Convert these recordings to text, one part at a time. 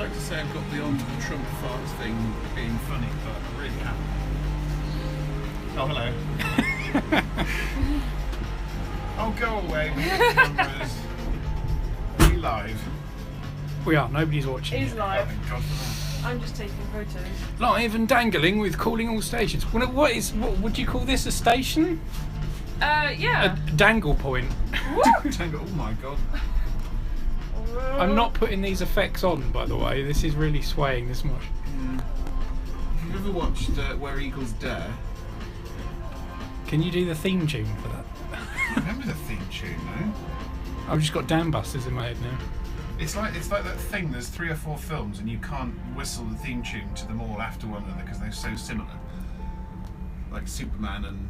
like to say I've got beyond the Trump farts thing being funny, but I really haven't. Oh, hello. Oh, go away with your cameras. Are you live? We are, nobody's watching. He's live. Oh, thank God for that. I'm just taking photos. Live and dangling with calling all stations. What would you call this, a station? Yeah. A dangle point. Dangle, oh my God. I'm not putting these effects on, by the way. This is really swaying this much. Yeah. Have you ever watched Where Eagles Dare? Can you do the theme tune for that? I remember the theme tune, no? I've just got Dam Busters in my head now. It's like that thing. There's 3 or 4 films, and you can't whistle the theme tune to them all after one another because they're so similar. Like Superman and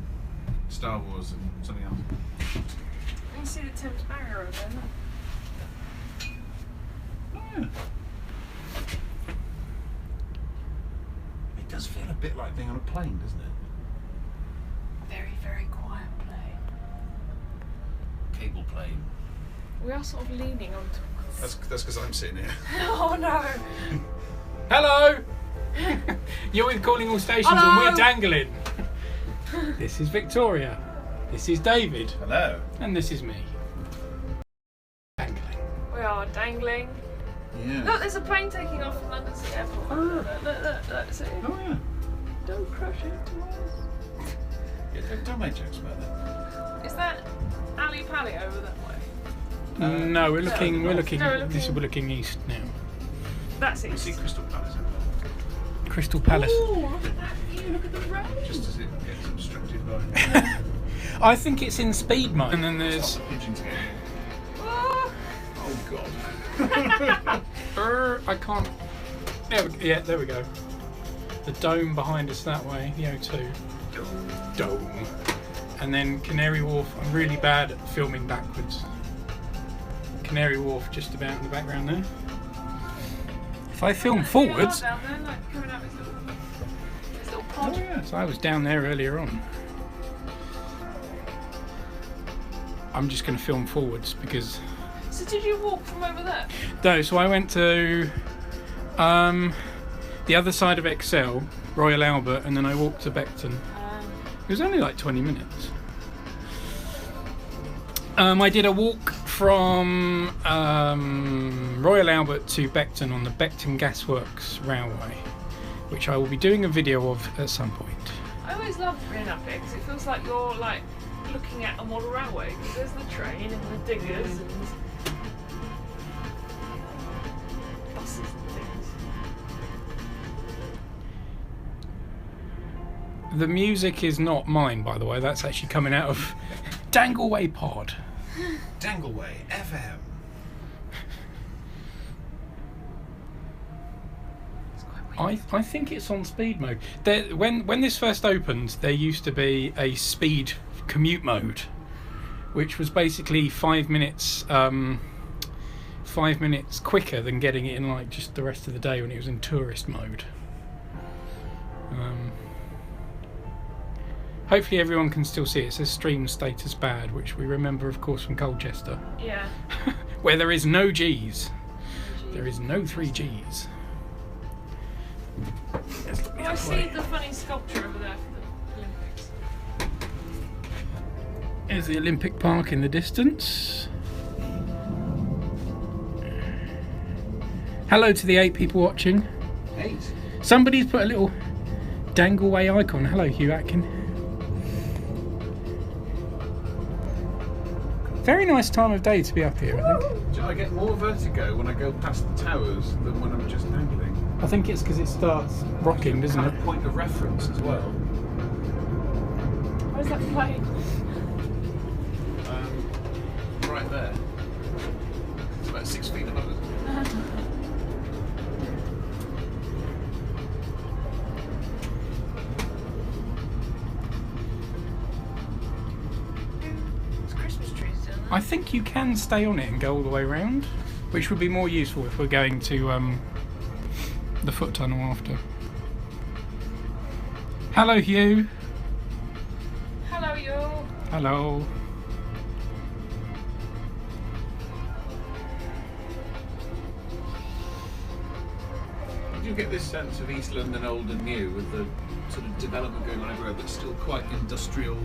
Star Wars and something else. You can see the Thames Barrier over there. Oh yeah. It does feel a bit like being on a plane, doesn't it? Very, very quiet plane. Cable plane. We are sort of leaning on. That's because I'm sitting here. Oh no! Hello! You're with Calling All Stations. Hello! And we're dangling. This is Victoria. This is David. Hello. And this is me. Dangling. We are dangling. Yeah. Look, there's a plane taking off from London City Airport. Look, see? Oh yeah. Don't crash into us. Yeah, don't make jokes about that. Is that Ali Pali over that way? No, we're looking east now. That's You it. see Crystal Palace over there? Crystal Palace. Ooh, look at that view, look at the road. Just as it gets obstructed by. I think it's in speed mode. And then there's Stop the pigeons again. Oh. Oh God. I can't. There we go. The dome behind us that way, the O2. Dome. And then Canary Wharf. I'm really bad at filming backwards. Canary Wharf just about in the background there. If I film forwards. Down there, like coming out this little pod. Oh yeah. So I was down there earlier on. I'm just going to film forwards because. So did you walk from over there? No, so I went to the other side of Excel, Royal Albert, and then I walked to Beckton. It was only like 20 minutes. I did a walk from Royal Albert to Beckton on the Beckton Gasworks Railway, which I will be doing a video of at some point. I always love being up here because it feels like you're like looking at a model railway. Because there's the train and the diggers and buses and things. The music is not mine, by the way. That's actually coming out of Dangleway Pod. Dangleway FM. I think it's on speed mode. When this first opened, there used to be a speed commute mode, which was basically 5 minutes 5 minutes quicker than getting it in like just the rest of the day when it was in tourist mode. Hopefully everyone can still see it. It says stream status bad, which we remember of course from Colchester. Yeah. Where there is no Gs. There is no 3Gs. Oh, I see the funny sculpture over there for the Olympics. There's the Olympic Park in the distance. Hello to the 8 people watching. 8. Somebody's put a little Dangleway icon. Hello, Hugh Atkin. Very nice time of day to be up here, I think. I get more vertigo when I go past the towers than when I'm just dangling. I think it's because it starts rocking, doesn't Kind it? of point of reference as well. Where's that plane? Right there. It's about 6 feet above us. There's Christmas trees down there. I think you can stay on it and go all the way around, which would be more useful if we're going to the foot tunnel after. Hello, Hugh. Hello, you. Hello. do get this sense of East London old and new, with the sort of development going on everywhere, but still quite industrial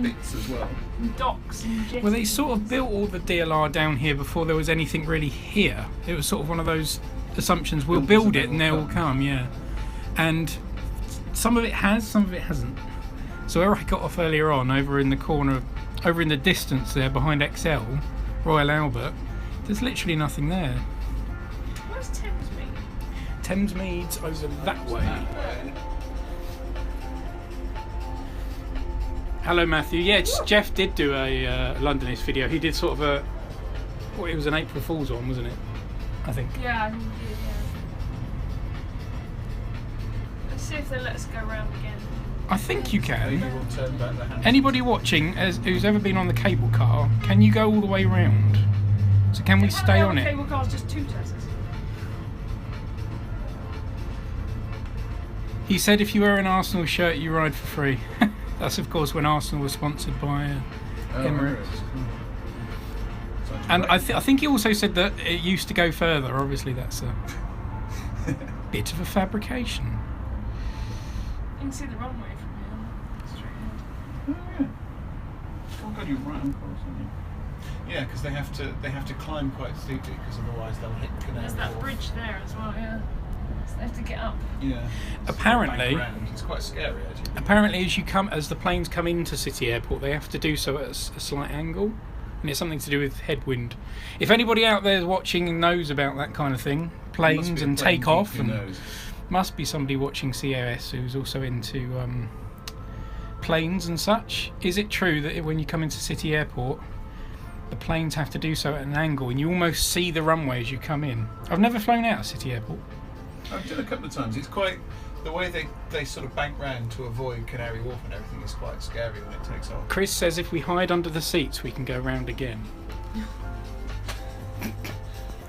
bits as well. Docks and jetties. Well, they sort of built all the DLR down here before there was anything really here. It was sort of one of those assumptions, we'll build it and they will come, yeah. And some of it has, some of it hasn't. So where I got off earlier on, over in the corner, over in the distance there behind XL, Royal Albert, there's literally nothing there. Where's Thamesmead? Thamesmead's over that way. Hello Matthew. Yeah, Jeff did do a Londonist video. He did sort of a, well, it was an April Fool's one, wasn't it? I think. Yeah, I think he did, yeah. Let's see if they let us go around again. I think you can. Maybe we'll turn back the hand. Anybody watching who's ever been on the cable car, can you go all the way round? So can we stay on The it? cable car's just 2 Teslas. He said if you wear an Arsenal shirt you ride for free. That's of course when Arsenal was sponsored by Emirates. And I think he also said that it used to go further. Obviously that's a bit of a fabrication. You can see the runway from here. Straight ahead. Oh god, you're right on course, aren't you? Yeah, because they have to climb quite steeply, because otherwise they'll hit the canal. There's that bridge there as well, yeah. So they have to get up. Yeah. Apparently, it's quite scary actually. Apparently, as the planes come into City Airport, they have to do so at a slight angle, and it's something to do with headwind. If anybody out there is watching and knows about that kind of thing, planes and takeoff, and must be somebody watching CAS who's also into planes and such. Is it true that when you come into City Airport, the planes have to do so at an angle, and you almost see the runway as you come in? I've never flown out of City Airport. I've done a couple of times. It's quite, the way they sort of bank round to avoid Canary Wharf and everything is quite scary when it takes off. Chris says if we hide under the seats, we can go round again.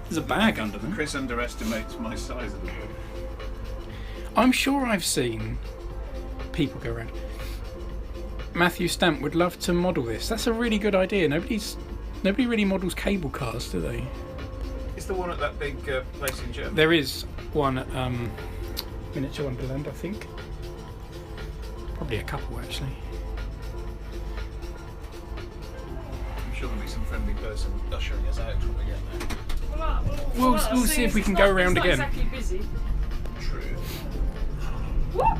There's a bag under them. Chris underestimates my size of the boat. I'm sure I've seen people go around. Matthew Stamp would love to model this. That's a really good idea. Nobody really models cable cars, do they? Is there one at that big place in Germany? There is one at Miniature Wonderland, I think. Probably a couple, actually. I'm sure there'll be some friendly person ushering us out when we get there. We'll see if we can go around again. It's not exactly busy. True. What?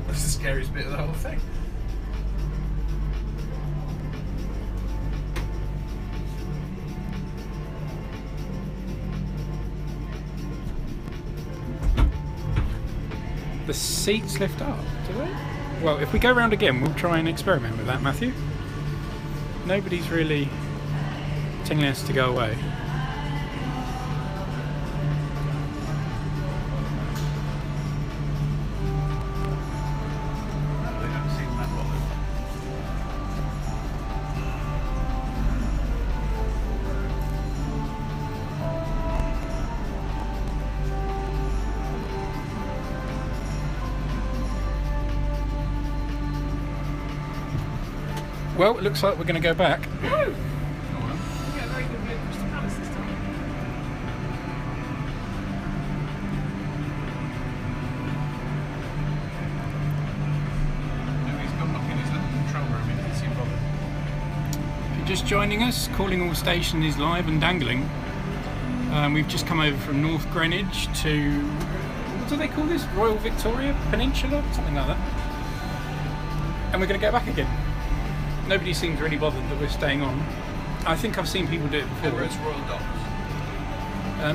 That's the scariest bit of the whole thing. The seats lift up, do they? Well, if we go round again, we'll try and experiment with that, Matthew. Nobody's really telling us to go away. They don't seem that bothered. Well, it looks like we're going to go back. Woo! We get a very good view of Crystal Palace this time. He's gone back in his little control room. He doesn't seem bothered. If you're just joining us, Calling All Station is live and dangling. We've just come over from North Greenwich to, what do they call this? Royal Victoria Peninsula? Something like that. And we're going to go back again. Nobody seems really bothered that we're staying on. I think I've seen people do it before. Emirates Royal Docks.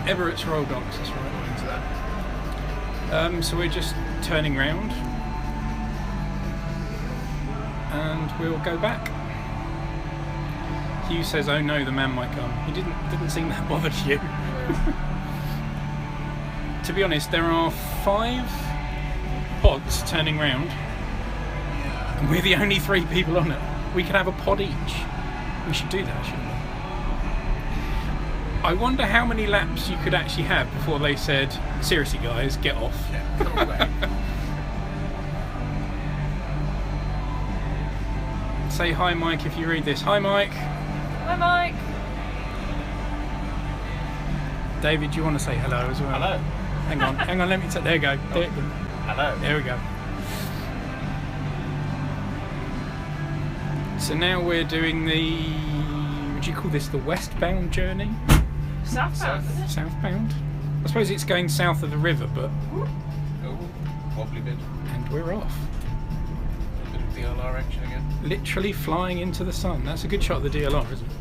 Emirates Royal Docks, that's right. According to that. So we're just turning round and we'll go back. Hugh says, "Oh no, the man might come." He didn't seem that bothered, Hugh. To be honest, there are 5 pods turning round, and we're the only 3 people on it. We could have a pod each. We should do that, shouldn't we? I wonder how many laps you could actually have before they said, "Seriously, guys, get off." Yeah, come away. Say hi, Mike, if you read this. Hi, Mike. Hi, Mike. David, do you want to say hello as well? Hello. Hang on, let me take. There you go. There, Hello. there we go. So now we're doing the, would you call this the westbound journey? Southbound, isn't it? Southbound? I suppose it's going south of the river, but... Oh, wobbly bit. And we're off. A bit of DLR action again. Literally flying into the sun. That's a good shot of the DLR, isn't it?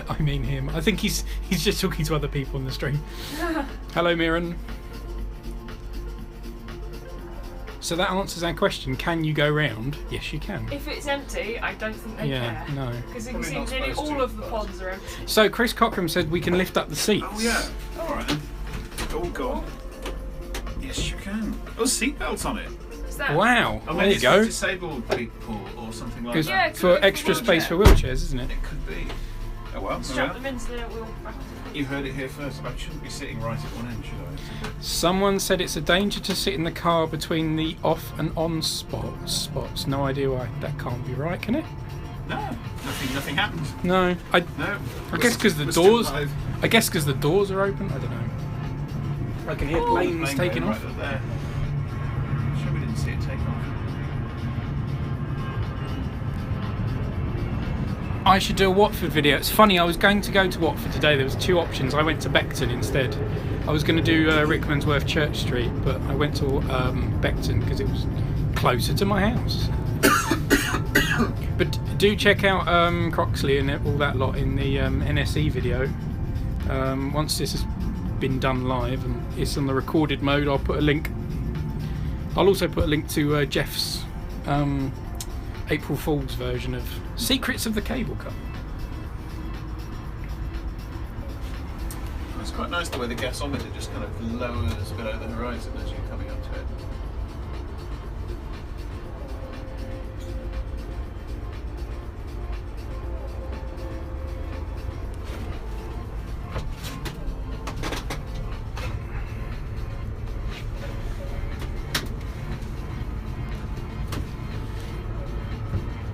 I mean him. I think he's just talking to other people on the stream. Hello, Mirren. So that answers our question. Can you go round? Yes, you can. If it's empty, I don't think they care. No. Because you can Probably see not nearly supposed all to, of the but- pods are empty. So Chris Cockram said we can lift up the seats. Oh yeah. All right then. Oh god. Yes, you can. Oh, seatbelts on it. Is that? Wow. I mean, There you it's go. for disabled people or something like Because that. Yeah, for for extra wheelchair. space for wheelchairs, isn't it? It could be. Oh well. Strap There them into the wheel back. you heard it here first. I shouldn't be sitting right at one end, should I? Someone said it's a danger to sit in the car between the off and on spots. No idea why. That can't be right, can it? No. Nothing happened. No. I No. guess because the We're still doors. alive. I guess because the doors are open. I don't know. I can hear planes Plane taking going off. Right up there. Sure we didn't see it take off. I should do a Watford video. It's funny, I was going to go to Watford today. There was two options. I went to Beckton instead. I was going to do Rickmansworth Church Street, but I went to Beckton because it was closer to my house. But do check out Croxley and all that lot in the NSE video. Once this has been done live and it's on the recorded mode, I'll put a link. I'll also put a link to Jeff's April Fool's version of Secrets of the Cable Car. It's quite nice the way the gasometer just kind of lowers below the horizon as you're coming up to it.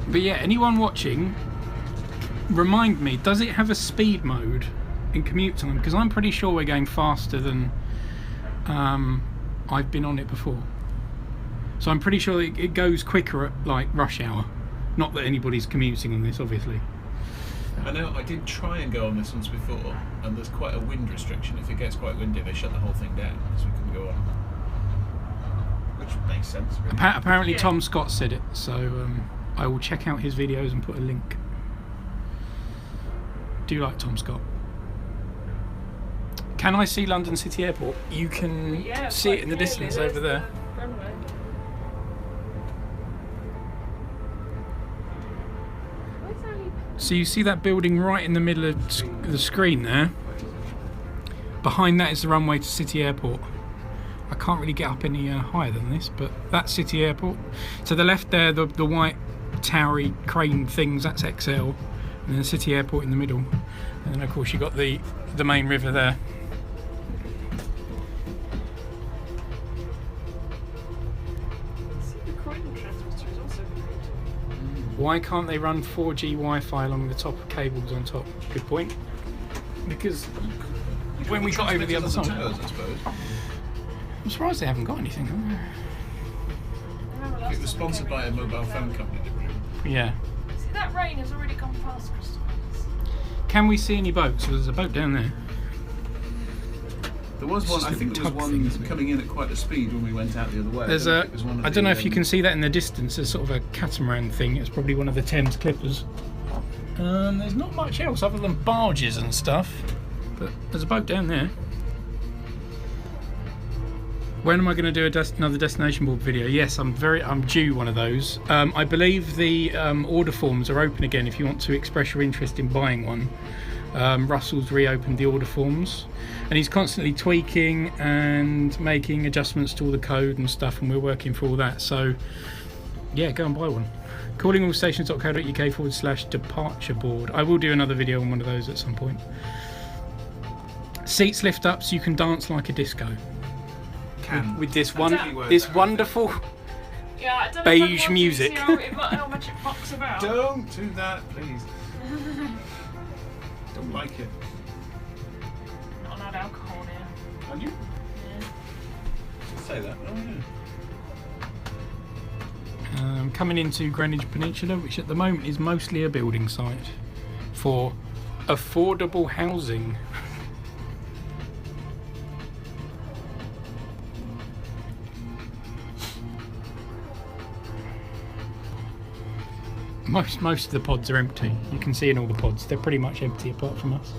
But yeah, anyone watching, remind me, does it have a speed mode in commute time? Because I'm pretty sure we're going faster than I've been on it before. So I'm pretty sure it goes quicker at like rush hour. Not that anybody's commuting on this, obviously. I know I did try and go on this once before, and there's quite a wind restriction. If it gets quite windy, they shut the whole thing down, so we couldn't go on. Which makes sense, really. Apparently Yeah. Tom Scott said it, so I will check out his videos and put a link. Do you like Tom Scott? Can I see London City Airport? You can Yeah, see quite it in the clearly. distance There's over there. the runway. Where's Ali? So you see that building right in the middle of the screen there? Behind that is the runway to City Airport. I can't really get up any higher than this, but that's City Airport. To the left there, the white towery crane things, that's XL. And then the City Airport in the middle. And then of course you got the main river there. See, the Croydon transmitter is also great. Why can't they run 4G Wi-Fi along the top of cables on top? Good point. Because when we got over the other side, Towers, I suppose. I'm surprised they haven't got anything. Remember last It was time we sponsored came by a in, mobile phone company, didn't it? Yeah. See, that rain has already gone past Crystal Palace. Can we see any boats? There's a boat down there. There was It's one, just I a think there was tug one thing, isn't it? coming in at quite a speed when we went out the other way. There's I a. think it was one of I don't know the, if you can see that in the distance. There's sort of a catamaran thing. It's probably one of the Thames Clippers. There's not much else other than barges and stuff. But there's a boat down there. When am I going to do another destination board video? Yes, I'm due one of those. I believe the order forms are open again if you want to express your interest in buying one. Russell's reopened the order forms, and he's constantly tweaking and making adjustments to all the code and stuff, and we're working for all that. So yeah, go and buy one. callingallstations.co.uk/departure board. I will do another video on one of those at some point. Seats lift up so you can dance like a disco. With this Exactly wonderful Yeah, I don't know beige if I music. See how much it fucks about. Don't do that, please. Don't like it. Not allowed alcohol here. Are you? Yeah. Say that. Oh yeah. Coming into Greenwich Peninsula, which at the moment is mostly a building site for affordable housing. Most of the pods are empty. You can see in all the pods, they're pretty much empty apart from us.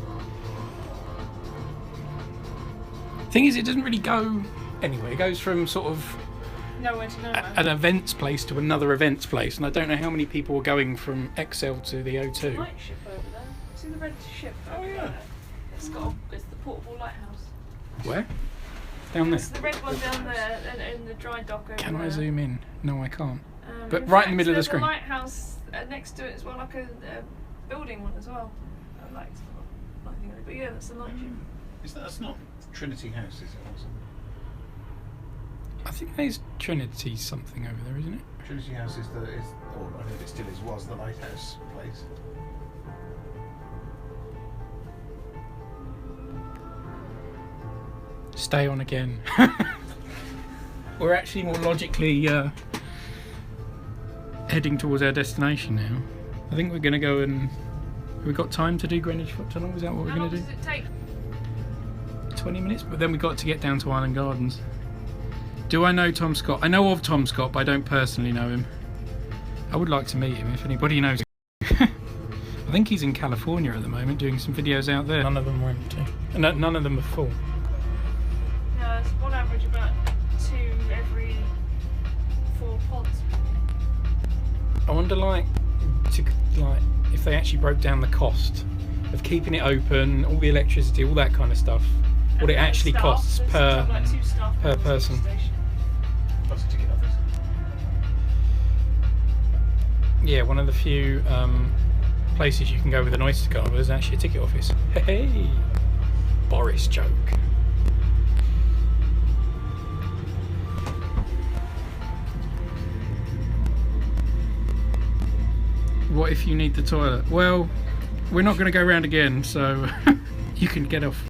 Thing is, it doesn't really go anywhere. It goes from sort of Nowhere to nowhere. an events place to another events place, and I don't know how many people are going from XL to the O2. Light ship over there. See the red ship? Oh yeah. There? It's the portable lighthouse. Where? Down there. It's the red one down there in the dry dock over Can there. I zoom in? No, I can't. But in right fact, in the middle of the there's screen. a lighthouse next to it as well, like a building one as well. I liked lighting it, but yeah, that's the light ship. That's not Trinity House, is it? Also? I think there's Trinity something over there, isn't it? Trinity House is or I know it still was the lighthouse place. Stay on again. We're actually more logically heading towards our destination now. I think we're going to go and... We've got time to do Greenwich Foot Tunnel? Is that what we're How long going to does do? it take? 20 minutes? But then we've got to get down to Island Gardens. Do I know Tom Scott? I know of Tom Scott, but I don't personally know him. I would like to meet him if anybody knows. I think he's in California at the moment doing some videos out there. None of them are empty. None of them are full. No, it's on average about 2 every 4 pods. I wonder, if they actually broke down the cost of keeping it open, all the electricity, all that kind of stuff, what it actually Staff, costs there's per something like 2 staff per members at the person. station. Plus a ticket office. Yeah, one of the few places you can go with an Oyster card, but there's actually a ticket office. Hey, Boris joke. What if you need the toilet? Well, we're not going to go round again, so you can get off.